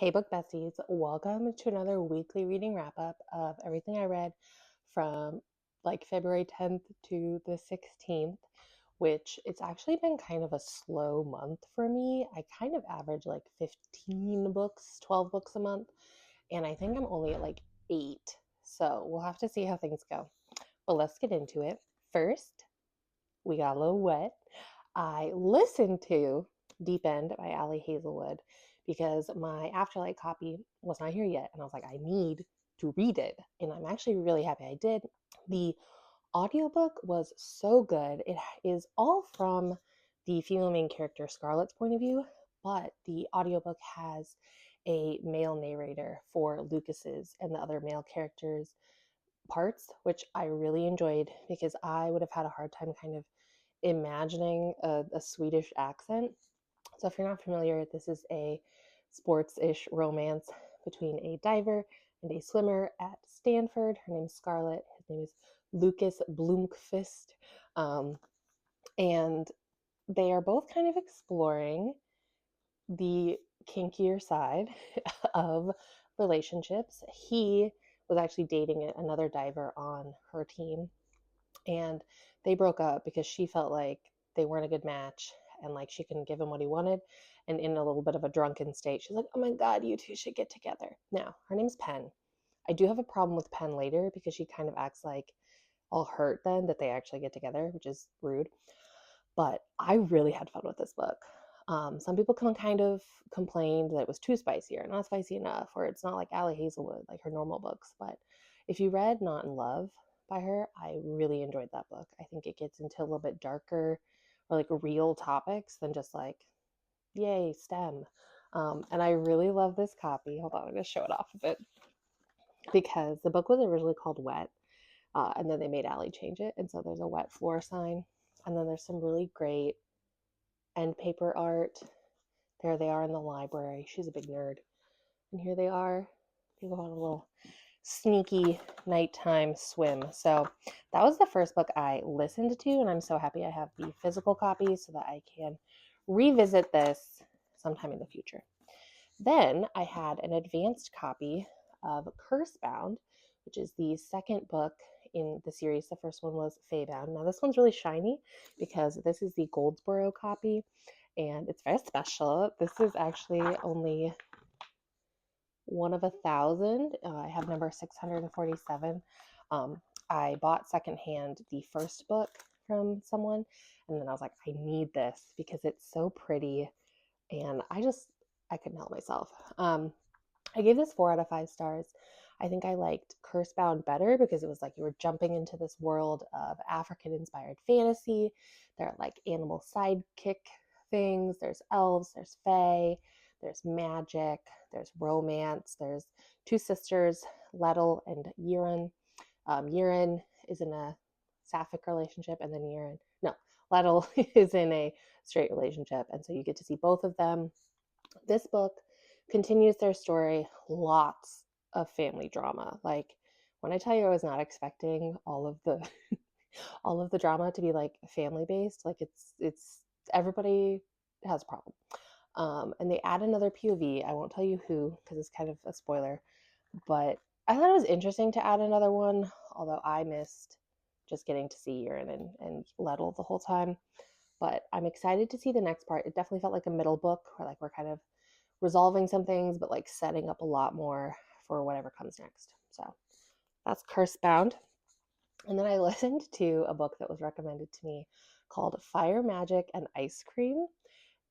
Hey, Book Besties, welcome to another weekly reading wrap up of everything I read from like February 10th to the 16th, which it's actually been kind of a slow month for me. I kind of average like 15 books, 12 books a month, and I think I'm only at like 8. So we'll have to see how things go. But let's get into it. First, we got a little Whet. I listened to Deep End by Hazelwood because my Afterlight copy was not here yet. And I was like, I need to read it. And I'm actually really happy I did. The audiobook was so good. It is all from the female main character Scarlett's point of view, but the audiobook has a male narrator for Lucas's and the other male characters' parts, which I really enjoyed because I would have had a hard time kind of imagining a Swedish accent. So, if you're not familiar, this is a sports ish romance between a diver and a swimmer at Stanford. Her name is Scarlett. His name is Lucas Blomqvist. Um, and they are both kind of exploring the kinkier side of relationships. He was actually dating another diver on her team, and they broke up because she felt like they weren't a good match and like she couldn't give him what he wanted. And in a little bit of a drunken state, she's like, oh my God, you two should get together. Now, her name's Penn. I do have a problem with Penn later because she kind of acts like all hurt then that they actually get together, which is rude. But I really had fun with this book. Some people can kind of complained that it was too spicy or not spicy enough, or it's not like Allie Hazelwood, like her normal books. But if you read Not in Love by her, I really enjoyed that book. I think it gets into a little bit darker or like real topics than just like, yay, STEM. And I really love this copy. Hold on, I'm going to show it off a bit because the book was originally called Wet, and then they made Allie change it. And so there's a wet floor sign. And then there's some really great end paper art. There they are in the library. She's a big nerd. And here they are. They go on a little sneaky nighttime swim. So that was the first book I listened to, and I'm so happy I have the physical copy so that I can revisit this sometime in the future. Then I had an advanced copy of Cursebound, which is the second book in the series. The first one was Faybound. Now this one's really shiny because this is the Goldsboro copy, and it's very special. This is actually only one of 1,000. I have number 647. I bought secondhand the first book from someone, and then I was like, I need this because it's so pretty, and I couldn't help myself. I gave this 4 out of 5 stars. I think I liked Cursebound better because it was like you were jumping into this world of African inspired fantasy. There are like animal sidekick things, there's elves, there's fae, there's magic, there's romance, there's two sisters, Lettel and Yiren. Yiren is in a sapphic relationship, and then Lettel is in a straight relationship. And so you get to see both of them. This book continues their story, lots of family drama. Like when I tell you I was not expecting all of the all of the drama to be like family based, like it's everybody has a problem. And they add another POV. I won't tell you who because it's kind of a spoiler, but I thought it was interesting to add another one, although I missed just getting to see Urine and Lettel the whole time. But I'm excited to see the next part. It definitely felt like a middle book where like we're kind of resolving some things, but like setting up a lot more for whatever comes next. So that's Cursebound. And then I listened to a book that was recommended to me called Fire, Magic, and Ice Cream.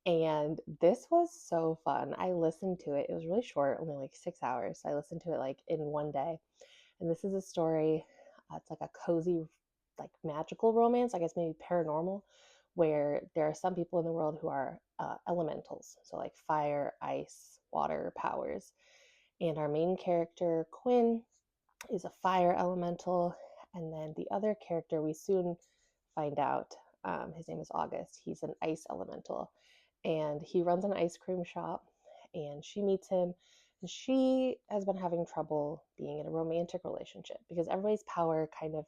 And this was so fun. I listened to it. It was really short, only like 6 hours. So I listened to it like in one day. And this is a story, it's like a cozy, like magical romance, I guess maybe paranormal, where there are some people in the world who are elementals. So like fire, ice, water powers. And our main character, Quinn, is a fire elemental. And then the other character, we soon find out, his name is August. He's an ice elemental. And he runs an ice cream shop. And she meets him. And she has been having trouble being in a romantic relationship because everybody's power kind of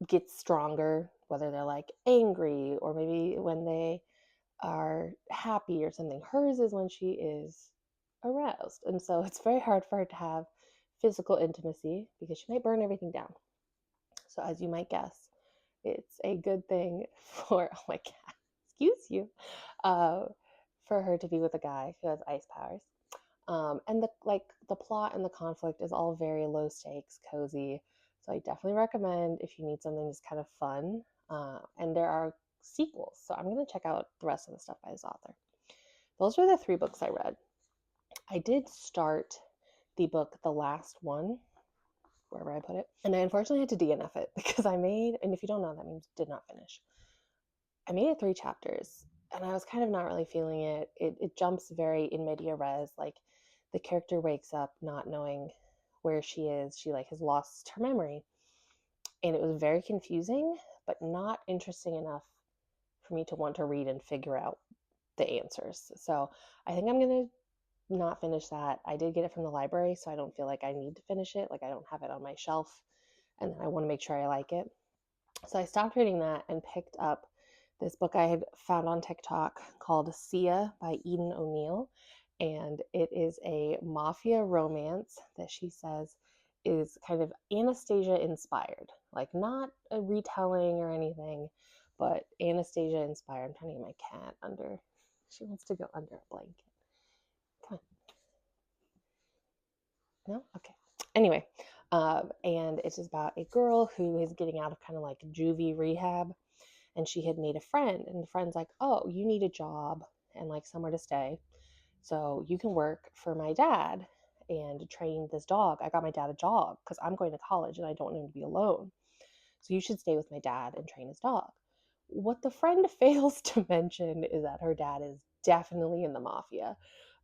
gets stronger, whether they're like angry or maybe when they are happy or something. Hers is when she is aroused. And so it's very hard for her to have physical intimacy because she might burn everything down. So, as you might guess, it's a good thing for, oh my God, excuse you, uh, for her to be with a guy who has ice powers. And the plot and the conflict is all very low stakes, cozy. So I definitely recommend if you need something just kind of fun. And there are sequels, so I'm gonna check out the rest of the stuff by this author. Those were the 3 books I read. I did start the book, The Last One, wherever I put it, and I unfortunately had to DNF it because I made, and if you don't know, that means did not finish. I made it 3 chapters, and I was kind of not really feeling it. It jumps very in media res, like the character wakes up not knowing where she is. She like has lost her memory, and it was very confusing, but not interesting enough for me to want to read and figure out the answers. So I think I'm gonna not finish that. I did get it from the library, so I don't feel like I need to finish it. Like I don't have it on my shelf, and I want to make sure I like it. So I stopped reading that and picked up this book I had found on TikTok called Sia by Eden O'Neill. And it is a mafia romance that she says is kind of Anastasia inspired. Like not a retelling or anything, but Anastasia inspired. I'm trying to get my cat under. She wants to go under a blanket. Come on. No? Okay. Anyway, and it's about a girl who is getting out of kind of like juvie rehab, and she had made a friend, and the friend's like, oh, you need a job and like somewhere to stay, so you can work for my dad and train this dog. I got my dad a job because I'm going to college and I don't want him to be alone, so you should stay with my dad and train his dog. What the friend fails to mention is that her dad is definitely in the mafia.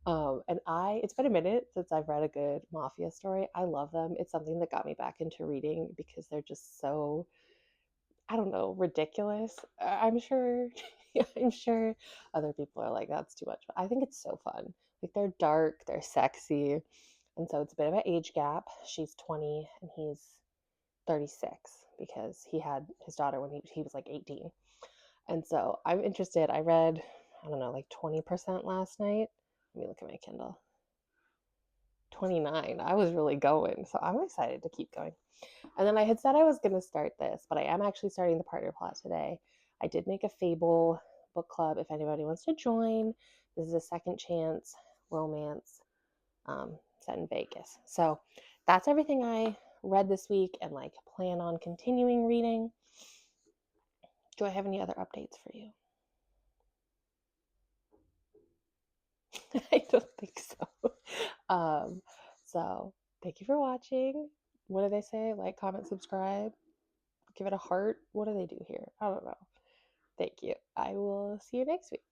And it's been a minute since I've read a good mafia story. I love them. It's something that got me back into reading because they're just so, I don't know, ridiculous. I'm sure, I'm sure other people are like, that's too much. But I think it's so fun. Like they're dark, they're sexy. And so it's a bit of an age gap. She's 20 and he's 36 because he had his daughter when he was like 18. And so I'm interested. I read, I don't know, like 20% last night. Let me look at my Kindle. 29. I was really going. So I'm excited to keep going. And then I had said I was going to start this, but I am actually starting the partner plot today. I did make a Fable book club if anybody wants to join. This is a second chance romance set in Vegas. So that's everything I read this week and like plan on continuing reading. Do I have any other updates for you? I don't think so. So thank you for watching. What do they say? Like, comment, subscribe, give it a heart. What do they do here? I don't know. Thank you. I will see you next week.